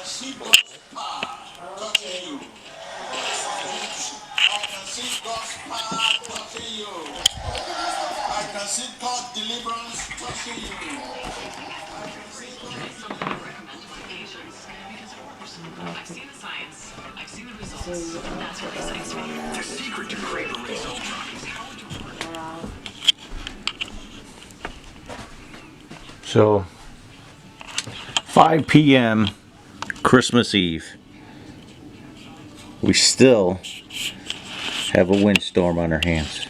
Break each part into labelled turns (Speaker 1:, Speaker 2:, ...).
Speaker 1: see God's power touching you. I can see God's power touching you. I can see God's deliverance touching you.
Speaker 2: I've seen the science. I've seen the results. That's what excites me. The secret to great results is how to work.
Speaker 3: So 5 p.m. Christmas Eve. We still have a windstorm on our hands.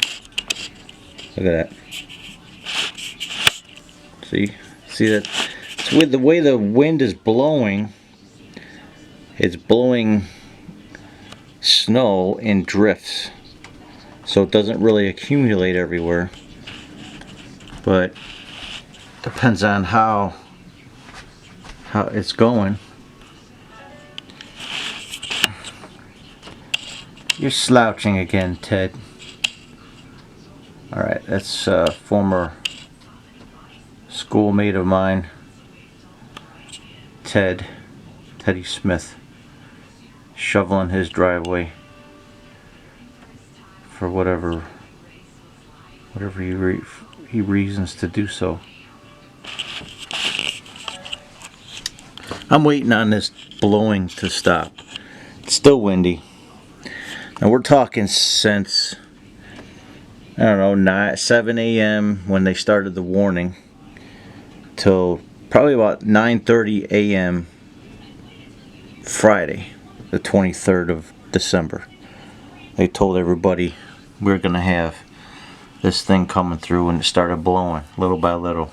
Speaker 3: Look at that. See that? It's with the way the wind is blowing. It's blowing snow in drifts, so it doesn't really accumulate everywhere. But depends on how it's going. You're slouching again, Ted. Alright, that's a former schoolmate of mine, Teddy Smith, shoveling his driveway for whatever he reasons to do so. I'm waiting on this blowing to stop. It's still windy. Now we're talking since, I don't know, 7 a.m. when they started the warning till probably about 9:30 a.m. Friday, the 23rd of December. They told everybody we're going to have this thing coming through, and it started blowing little by little.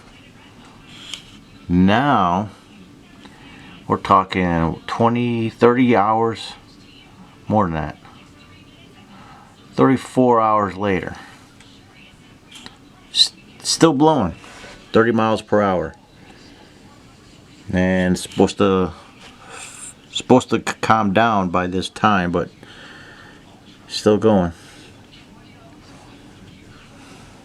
Speaker 3: Now we're talking 20, 30 hours, more than that. 34 hours later. Still blowing 30 miles per hour. And it's supposed to calm down by this time, but still going.